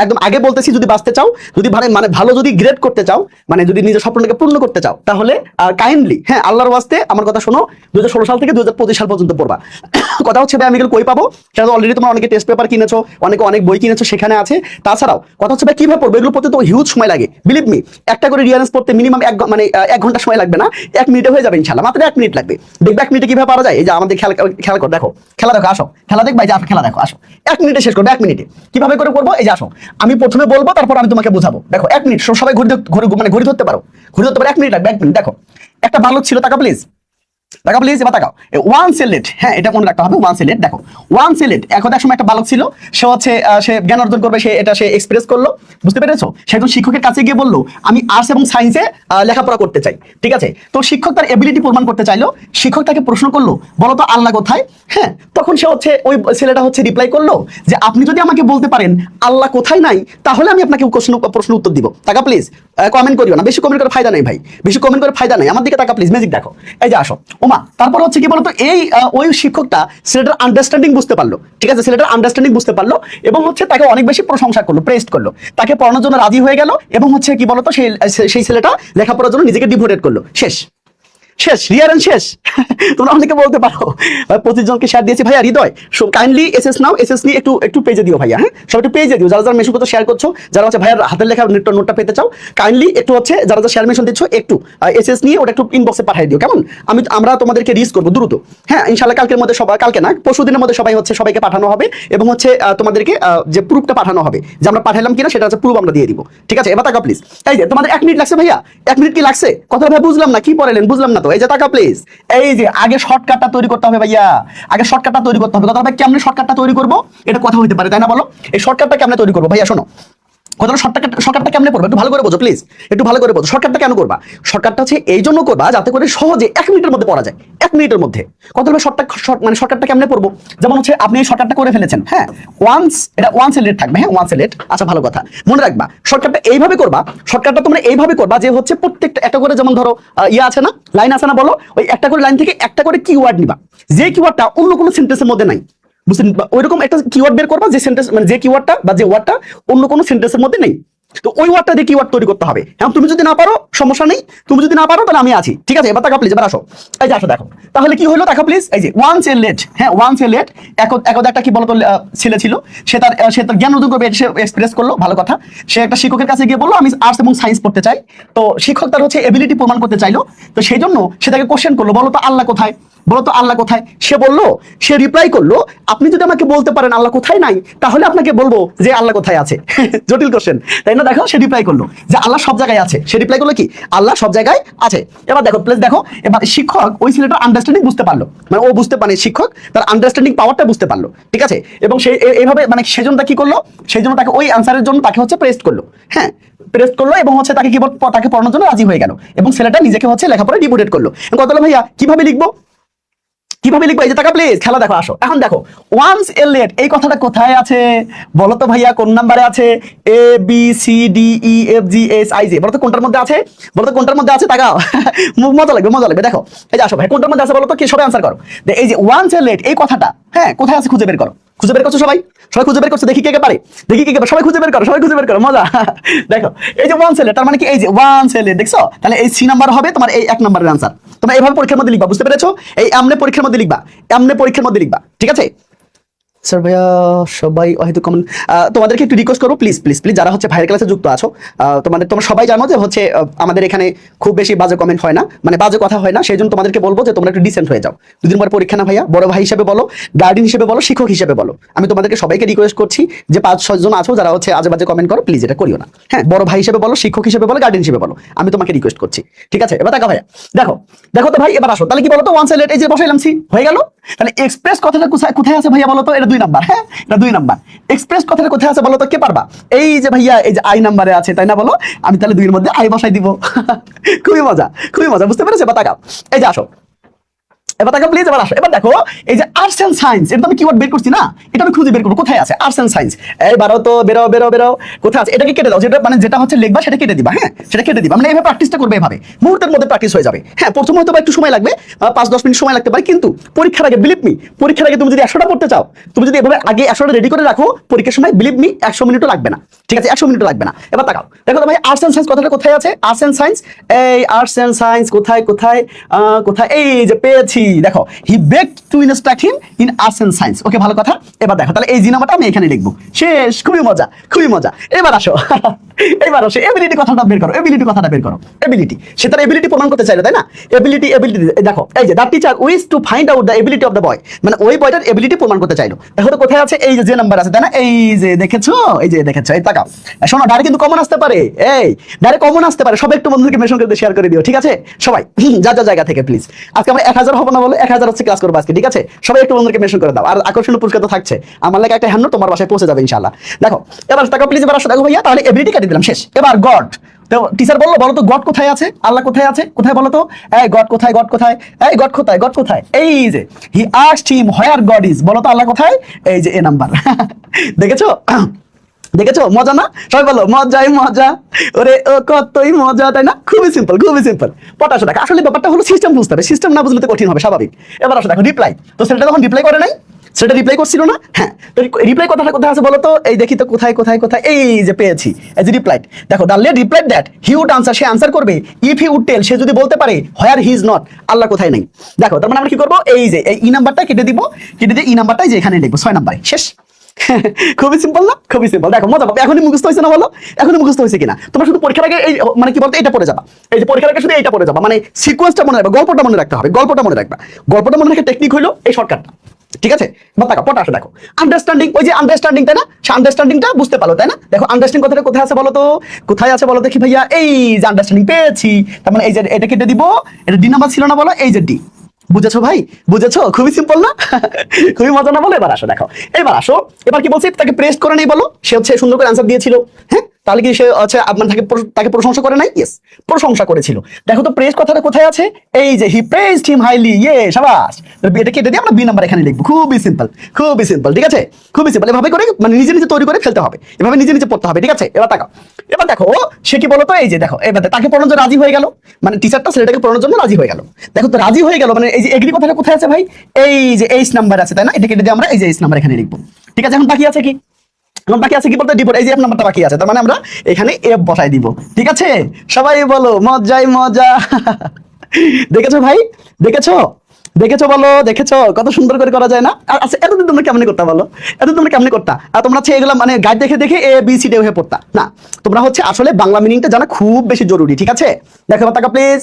একদম আগে বলতেছি, যদি বাঁচতে চাও, যদি মানে ভালো যদি গ্রেড করতে চাও, মানে যদি নিজের স্বপ্নটাকে পূর্ণ করতে চাও, তাহলে কাইন্ডলি হ্যাঁ আল্লাহর ওয়াস্তে আমার কথা শোনো, 2016 সাল থেকে 2025 সাল পর্যন্ত পড়বা। কথা হচ্ছে ভাই আমি এগুলো কই পাবো? সেটা তো অলরেডি তোমরা অনেকে টেস্ট পেপার কিনেছো, অনেকে অনেক বই কিনেছো, সেখানে আছে। তাছাড়াও কথা হচ্ছে ভাই কিভাবে পড়বো, এগুলো পড়তে তো হিউজ সময় লাগে। বিলিভ মি, একটা করে রিয়ারেন্স পড়তে মিনিমাম 1 ঘন্টা সময় লাগবে না, 1 মিনিটে হয়ে যাবে ইনশাল্লাহ, মাত্র 1 মিনিট লাগবে। দেখবে 1 মিনিটে কিভাবে পারা যায়। এই যে আমাদের খেলা কর, দেখো খেলা দেখো, আসো খেলা দেখবা, এই যে খেলা দেখো, আসো 1 মিনিটে শেষ করবো, 1 মিনিটে। কিভাবে করে করবো, এই যে আসো আমি প্রথমে বলবো, তারপর আমি তোমাকে বোঝাবো। দেখো 1 মিনিট, সবাই ঘড়ি ধরতে পারো, ঘড়ি ধরতে পারো, 1 মিনিট লাগবে, 1 মিনিট। দেখো একটা বালক ছিল, টাকা প্লিজ, টাকা প্লিজ, এবার তাকাও। ওয়ান সেলেট, হ্যাঁ এটা মনে রাখতে হবে, ওয়ান সেলেট। দেখো ওয়ান সেলেট এক সময় একটা বালক ছিল, সে হচ্ছে সে জ্ঞান অর্জন করবে, সে এক্সপ্রেস করলো, বুঝতে পেরেছো? সে একজন শিক্ষকের কাছে গিয়ে বললো আমি আর্টস এবং সায়েন্সে লেখাপড়া করতে চাই, ঠিক আছে? তো শিক্ষক তার এবিলিটি প্রমাণ করতে চাইলো, শিক্ষক তাকে প্রশ্ন করলো বলো তো আল্লাহ কোথায়? হ্যাঁ, তখন সে হচ্ছে ওই ছেলেটা হচ্ছে রিপ্লাই করলো যে আপনি যদি আমাকে বলতে পারেন আল্লাহ কোথায় নাই, তাহলে আমি আপনাকে প্রশ্ন উত্তর দিব। টাকা প্লিজ, কমেন্ট করিও না, বেশি কমেন্ট করে ফায়দা নেই ভাই, বেশি কমেন্ট করে ফায়দা নেই। আমার দিকে টাকা প্লিজ, ম্যাজিক দেখো, এই যে আসো ওমা। তারপর হচ্ছে কি বলতো, এই ওই শিক্ষকটা ছেলেটার আন্ডারস্ট্যান্ডিং বুঝতে পারলো, ঠিক আছে? ছেলেটার আন্ডারস্ট্যান্ডিং বুঝতে পারলো এবং হচ্ছে তাকে অনেক বেশি প্রশংসা করলো, প্রেস্ট করলো, তাকে পড়ানোর জন্য রাজি হয়ে গেল এবং হচ্ছে কি বলতো সেই ছেলেটা লেখাপড়ার জন্য নিজেকে ডিভোটেড করলো। শেষ, শেষ, রিয়ারেন্স শেষ। তোমরা অনেকে বলতে পারো 25 জনকে শেয়ার দিয়েছি ভাইয়া, হৃদয় সো কাইন্ডলি এসএস নাও, এসএস নিয়ে একটু পেজে দিও ভাইয়া, হ্যাঁ সব একটু পেজে দিও, যারা যারা মেশন করতে শেয়ার করছো, যারা হচ্ছে ভাইয়ার হাতের লেখা নোটটা পেতে চাও, কাইন্ডলি একটু হচ্ছে যারা যারা শেয়ার মেশন দিচ্ছ, একটু এসএস নিয়ে ওটা একটু ইনবক্সে পাঠিয়ে দিও, কেমন? আমরা তোমাদেরকে রিচ করবো দ্রুত, হ্যাঁ ইনশাআল্লাহ। কালকের মধ্যে সবাই, কালকে না পরশু দিনের মধ্যে সবাইকে পাঠানো হবে এবং হচ্ছে তোমাদেরকে যে প্রুফটা পাঠানো হবে, যে আমরা পাঠালাম কিনা সেটা হচ্ছে প্রুফ আমরা দিয়ে দিব, ঠিক আছে? এবার টাকা প্লিজ, এই যে তোমাদের 1 মিনিট লাগছে ভাইয়া, 1 মিনিট কি লাগছে? কথা ভাই বুঝলাম না, কি পড়ালেন বুঝলাম না তো, এই যে টাকা প্লিজ। এই যে আগে শর্টকাটটা তৈরি করতে হবে ভাইয়া, আগে শর্টকাটটা তৈরি করতে হবে। কথা ভাই কেমনে শর্টকাটটা তৈরি করবো, এটা কথা হইতে পারে তাই না, বলো এই শর্টকাটটা কেমনে তৈরি করবো ভাইয়া? শোনো কথাটা, শর্টকাটটা কেমনে করবো একটু ভালো করে বোঝো প্লিজ, একটু ভালো করে বোঝো। শর্টকাটটা কেন করবা? শর্টকাটটা হচ্ছে এই জন্য করবা যাতে করে সহজে 1 মিনিটের মধ্যে পড়া যায়, 1 মিনিটের মধ্যে। কথা বলবে শর্টকাটটা কেমনে পড়বো? যেমন হচ্ছে আপনি এই শর্টকাটটা করে ফেলেছেন, হ্যাঁ এটা ওয়ান সেলেট থাকবে, হ্যাঁ ওয়ান সেলেট, আচ্ছা ভালো কথা মনে রাখবা। শর্টকাটটা এইভাবে করবা, শর্টকাটটা তোমরা এইভাবে করবা যে হচ্ছে প্রত্যেকটা একটা করে, যেমন ধরো ইয়ে আছে না, লাইন আছে না, বলো ওই একটা করে লাইন থেকে একটা করে কিওয়ার্ড নিবা, যে কিওয়ার্ডটা অন্য কোনো সেন্টেন্সের মধ্যে নাই, বুঝছেন? ওইরকম একটা কিওয়ার্ড বের করবা, যে সেন্টেন্স মানে যে কিওয়ার্ডটা বা যে ওয়ার্ডটা অন্য কোনো সেন্টেন্সের মধ্যে নেই, তো ওই ওয়ার্ডটা দিয়ে কিওয়ার্ড তৈরি করতে হবে। হ্যাঁ তুমি যদি না পারো সমস্যা নেই, তুমি যদি না পারো তাহলে আমি আছি, ঠিক আছে? এবার টাকা প্লিজ, এবার আসো, এই যে আসো দেখো, তাহলে কি হলো টাকা প্লিজ। এই যে ওয়ান সে লেট, হ্যাঁ ওয়ান সে লেট, একটা কি বলতো ছেলে ছিল, সে তার জ্ঞান অর্জন করবে, সে এক্সপ্রেস করলো, ভালো কথা। সে একটা শিক্ষকের কাছে গিয়ে বললো আমি আর্টস এবং সায়েন্স পড়তে চাই। তো শিক্ষক তার হচ্ছে এবিলিটি প্রমাণ করতে চাইলো, তো সেই জন্য সে তাকে কোশ্চেন করলো বলো তো আল্লাহ কোথায়, বলো তো আল্লাহ কোথায়? সে বললো, সে রিপ্লাই করলো আপনি যদি আমাকে বলতে পারেন আল্লাহ কোথায় নাই, তাহলে আপনাকে বলবো যে আল্লাহ কোথায় আছে। জটিল কোশ্চেন তাই না? দেখো সে রিপ্লাই করলো যে আল্লাহ সব জায়গায় আছে, সে রিপ্লাই করলো কি আল্লাহ সব জায়গায় আছে। এবার দেখো প্লিজ দেখো, এবার শিক্ষক ওই ছেলেটার আন্ডারস্ট্যান্ডিং বুঝতে পারলো, মানে ও বুঝতে পারে, শিক্ষক তার আন্ডারস্ট্যান্ডিং পাওয়ারটা বুঝতে পারলো, ঠিক আছে? এবং সে এইভাবে মানে সেজন্য কি করলো, সেই জন্য তাকে ওই আনসারের জন্য তাকে হচ্ছে প্রেস্ট করলো, হ্যাঁ প্রেস করলো এবং হচ্ছে তাকে তাকে পড়ানোর জন্য রাজি হয়ে গেল এবং ছেলেটা নিজেকে হচ্ছে লেখাপড়ায় ডিভোটেড করলো। কথা হলো ভাইয়া কিভাবে লিখবো, কিভাবে লিখবো? এই যে টাকা প্লিজ, খেলা দেখো, আসো এখন দেখো ওয়ান্স এ লেট এই কথাটা কোথায় আছে বলো তো ভাইয়া, কোন নাম্বারে আছে? A B C D E F G H I J, বলো তো কোনটার মধ্যে আছে, বলো তো কোনটার মধ্যে আছে? তাকাও, মজা লাগবে, মজা লাগবে। দেখো এই যে আসো ভাই, কোনটার মধ্যে আছে বলো তো, কি সবাই আনসার করো। এই যে ওয়ান্স এ লেট এই কথাটা, হ্যাঁ কোথায় আছে খুঁজে বের করো, খুঁজে বের করছো সবাই, সবাই খুঁজে বের করছো, দেখি কে কে পারে, দেখি কে কে পারে, সবাই খুঁজে বের করো, সবাই খুঁজে বের করো, মজা। দেখো এই যে ওয়ান সেলেট, তার মানে কি এই যে ওয়ান সেলেট, দেখছো? তাহলে এই সি নাম্বার হবে তোমার এই 1 নম্বরের আনসার। তোমরা এইভাবে পরীক্ষার মধ্যে লিখবা, বুঝতে পেরেছো? এই এমনে পরীক্ষার মধ্যে লিখবা, এমনে পরীক্ষার মধ্যে লিখবা, ঠিক আছে? স্যার ভাইয়া সবাই হয়তো কমেন্ট, তোমাদেরকে একটু রিকোয়েস্ট করবো প্লিজ প্লিজ প্লিজ, যারা হচ্ছে ভাইয়ের ক্লাসে যুক্ত আছো, তোমরা সবাই জানো যে হচ্ছে আমাদের এখানে খুব বেশি বাজে কমেন্ট হয় না, মানে বাজে কথা হয় না, সেই জন্য তোমাদেরকে বলবো যে তোমরা একটু ডিসেন্ট হয়ে যাও। দুদিন পর পরীক্ষা না ভাইয়া, বড় ভাই হিসেবে বলো, গার্ডিয়ান হিসেবে বলো, শিক্ষক হিসেবে বলো, আমি তোমাদেরকে সবাইকে রিকোয়েস্ট করছি যে 5-6 জন আছো যারা হচ্ছে আজে বাজে কমেন্ট করো, প্লিজ এটা করিও না, হ্যাঁ বড় ভাই হিসেবে বলো, শিক্ষক হিসেবে বলো, গার্ডিয়ান হিসেবে বলো, আমি তোমাকে রিকোয়েস্ট করছি, ঠিক আছে? এবার টাকা ভাইয়া দেখো, দেখো তো ভাই এবার আসো, তাহলে কি বলো তো ওয়ান সাইলেট এই যে বসাইলাম সি হয়ে গেল। তাহলে এক্সপ্রেস কথাটা কোথায় আছে ভাইয়া বলো তো? এটা 2 নাম্বার, হ্যাঁ এটা 2 নাম্বার। এক্সপ্রেস কথাটা কোথায় আছে বলো তো, কে পারবা? এই যে ভাইয়া এই যে আই নাম্বারে আছে তাই না, বলো আমি তাহলে 2 এর মধ্যে আই বসাই দিব। খুবই মজা, খুবই মজা, বুঝতে পেরেছো? বা তাকাও এই যে আসো, এবার দেখো প্লিজ, এবার আসো, এবার দেখো এই যে আর্টস এন্ড সায়েন্স, এটা তো আমি কিওয়ার্ড বের করছি না, এটা আমি খুঁজে বের করবো কোথায় আছে আর্টস এন্ড সায়েন্স। এইবারও তো বেরো বেরো বেরো, কোথায় আছে? এটাকে কেটে দাও, যেটা মানে যেটা হচ্ছে লিখবা সেটা কেটে দিবা, হ্যাঁ সেটা কেটে দিবা, মানে এইভাবে প্র্যাকটিসটা করবে, এভাবে মুহূর্তের মধ্যে প্র্যাকটিস হয়ে যাবে। হ্যাঁ প্রথম হয়তো একটু সময় লাগবে, 5-10 মিনিট সময় লাগতে পারে, কিন্তু পরীক্ষার আগে বিলিভ মি, পরীক্ষার আগে তুমি যদি 100টা পড়তে চাও, তুমি যদি এভাবে আগে 100টা রেডি করে রাখো, পরীক্ষার সময় বিলিভ মি 100 মিনিটও লাগবে না, ঠিক আছে 100 মিনিটও লাগবে না। এবার তাকাও, দেখো তো ভাই আর্টস এন্ড সায়েন্স কথাটা কোথায় আছে? আর্টস এন্ড সায়েন্স, এই আর্টস এন্ড সায়েন্স কোথায় কোথায় কোথায়, এই যে পেয়েছি, দেখো he begged to instruct him in arts and science. Okay ভালো কথা। এবার দেখো তাহলে এই জি নাম্বারটা আমি এখানে লিখবো, শেষ। খুবই মজা, খুবই মজা। এবার আসো এবার আসো এবিলিটি কথাটা বের করো, এবিলিটি কথাটা বের করো, এবিলিটি। সে তার এবিলিটি প্রমাণ করতে চাইলো, তাই না? এবিলিটি, এবিলিটি দেখো, এই যে the teacher wish to find out the ability of the boy, মানে ওই বয়টার এবিলিটি প্রমাণ করতে চাইলো। দেখো তো কোথায় আছে? এই যে নাম্বার আছে, তাই না? এই যে দেখেছো, এই যে দেখেছো, এই তাকাও। শোনো ডাইরেক্ট কিন্তু কমন আসতে পারে, এই ডাইরেক্ট কমন আসতে পারে। সবাই একটু বন্ধুদেরকে মেনশন করে শেয়ার করে দিও, ঠিক আছে? সবাই যা যা জায়গা থেকে প্লিজ। আজকে আমরা 1000 হবো না, বলো 1000 হচ্ছে ক্লাস করবো আজকে, ঠিক আছে? সবাই একটু বন্ধুদেরকে মেনশন করে দাও। আর আকর্ষণীয় পুরস্কার তো থাকছে, আমার লেগে একটা হ্যান্ড তোমার বাসায় পৌঁছে যাবে ইনশাআল্লাহ। দেখো এবার তাকাও প্লিজ, এবার আসো, দেখো ভাইয়া, তাহলে এবিলিটি কাটি দিলাম, শেষ। এবার গড, তো টিচার বললো বলো তো গড কোথায় আছে, আল্লাহ কোথায় আছে, কোথায় বলো তো? এই গড কোথায়, গড কোথায়, এই গড কোথায়, গড কোথায়? এই যে he asked him where god is, বলো তো আল্লাহ কোথায়? এই যে এ নাম্বার দেখেছো? দেখেছো মজা না? সবাই বলো মজাই মজা, ওরে ও কতই মজা, তাই না? খুবই সিম্পল, খুবই সিম্পল। পটাশো দেখো, আসলে ব্যাপারটা হলো সিস্টেম বুঝতে হবে, সিস্টেম না বুঝলে তো কঠিন হবে, স্বাভাবিক। এবার আসো দেখো রিপ্লাই, তো সেটা তখন রিপ্লাই করে নাই, সেটা রিপ্লাই করছিল না, হ্যাঁ তো রিপ্লাই কথাটা কোথায় আছে বলো তো? এই দেখি তো কোথায় কোথায় কোথায়, এই যে পেয়েছি, এই যে রিপ্লাইড। দেখো the lad replied that he would answer, সে আনসার করবে, ইফ হি উড টেল, সে যদি বলতে পারে, হোয়ার হি ইজ নট, আল্লাহ কোথায় নেই। দেখো তার মানে আমরা কি করবো? এই যে এই ই নাম্বারটা কেটে দিব, কেটে দিয়ে ই নাম্বারটাই যে এখানে লিখবো 6 নাম্বারে, শেষ। খুবই সিম্পল না? খুবই সিম্পল। দেখো মজা পাবে। এখনই মুখস্থ হয়েছে না বলো? এখনই মুখস্থ হয়েছে কিনা? তোমরা শুধু পরীক্ষার আগে এই মানে কি বলতো, এটা পড়ে যাবা, এই যে পরীক্ষার আগে শুধু এইটা পড়ে যাবা, মানে সিকোয়েন্সটা মনে রাখবা, গল্পটা মনে রাখতে হবে, গল্পটা মনে রাখবা। গল্পটা মনে রাখার টেকনিক হলো এই শর্টকাটটা, ঠিক আছে? বা দেখো পটা আসো, দেখো আন্ডারস্ট্যান্ডিং, ওই যে আন্ডারস্ট্যান্ডিং, তাই না? সে আন্ডারস্ট্যান্ডিংটা বুঝতে পারলো, তাই না? দেখো আন্ডারস্ট্যান্ডিং কথাটা কোথায় আছে বলো তো? কোথায় আছে বলো দেখি ভাইয়া? এই যে আন্ডারস্ট্যান্ডিং পেয়েছি, তার মানে এই যে এটা কেটে দিব, এটা ডি নাম্বার ছিল না বলো? এই যে ডি। বুঝেছো ভাই? বুঝেছো? খুবই সিম্পল না? খুবই মজা না বলো? এবার আসো দেখো, এবার আসো, এবার কি বলছি? তাকে প্রেস করে নেই বলো, সে হচ্ছে সুন্দর করে আনসার দিয়েছিল, হ্যাঁ তাহলে কি সে হচ্ছে আপনার তাকে প্রশংসা করে নাই? ইয়েস, প্রশংসা করেছিল। দেখো তো প্রেস কথাটা কোথায় আছে? এই যে হি প্রেজড হিম হাইলি, ইয়ে শাবাশ। এটা কেটে দিয়ে আমরা বি নাম্বার এখানে লিখবো, খুবই সিম্পল, খুবই সিম্পল, ঠিক আছে? খুবই সিম্পল। এভাবে করে মানে নিজে নিজে তৈরি করে ফেলতে হবে, এভাবে নিজে নিজে পড়তে হবে, ঠিক আছে? এবার তাকাও, এবার দেখো সে কি বলতো? এই যে দেখো, এবার তাকে পড়ানোর জন্য রাজি হয়ে গেল, মানে টিচারটা ছেলেটাকে পড়ানোর জন্য রাজি হয়ে গেল। দেখো তো রাজি হয়ে গেল, মানে এই যে এগ্রি কথাটা কোথায় আছে ভাই? এই যে এইচ নাম্বার আছে, তাই না? এটা কেটে দিয়ে আমরা এই যে এইচ নাম্বার এখানে লিখবো, ঠিক আছে? এখন বাকি আছে কি? এখন বাকি আছে কি বলতে? ডিপোর্ট, এই যে এফ নাম্বারটা বাকি আছে, তার মানে আমরা এখানে এফ বসাই দিব, ঠিক আছে? সবাই বলো মজাই মজা। দেখেছো ভাই? দেখেছো? দেখেছো বলো? দেখেছো কত সুন্দর করে করা যায় না? আর আচ্ছা এতদিন তোমরা কেমনে করতা বলো? এতদিন তোমরা কেমনে করতা? আর তোমরা হচ্ছে এগুলো মানে গাইড দেখে দেখে এ বি সি ডি হয়ে পড়তা না, তোমরা হচ্ছে আসলে বাংলা মিনিংটা জানা খুব বেশি জরুরি, ঠিক আছে? দেখো টাকা প্লিজ।